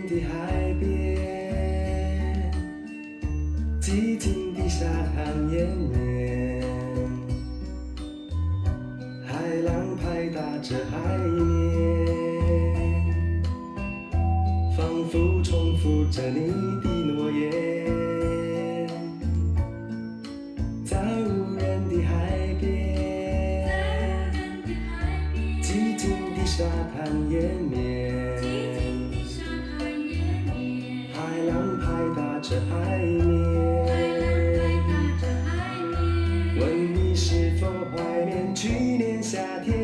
的海边，寂静的沙滩延绵，海浪拍打着海面，仿佛重复着你的诺言。在无人的海边，寂静的沙滩延绵，海浪拍打着海面，问你是否怀念去年夏天。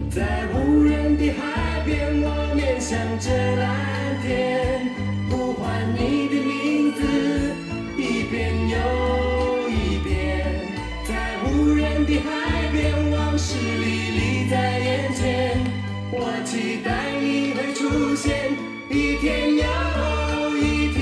在无人的海边，我面向着蓝天，呼唤你的名字，一遍又一遍。在无人的海边，往事历历在眼前，我期待你会出现，一天又一天。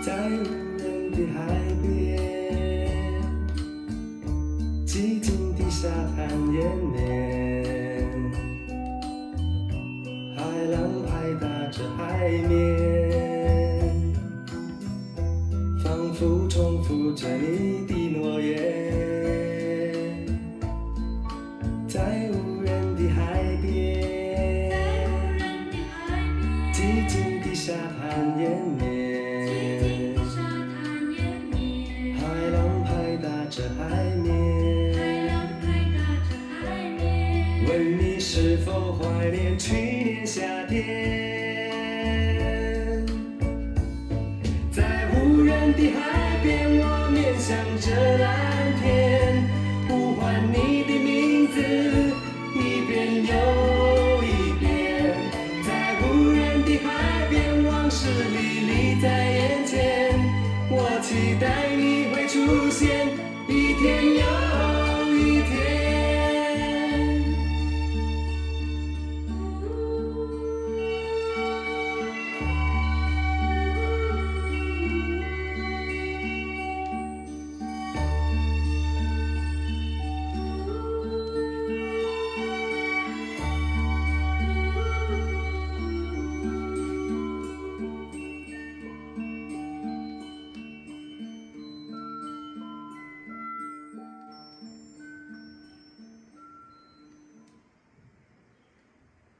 在无人的海边，寂静的沙滩延绵，海浪拍打着海面，仿佛重复着你的诺言。在无人的海边，寂静的沙滩延绵，着海面，问你是否怀念去年夏天。在无人的海边，我面向着蓝天，呼唤你的名字，一遍又一遍。在无人的海边，往事历历在眼前，我期待你会出现，一天又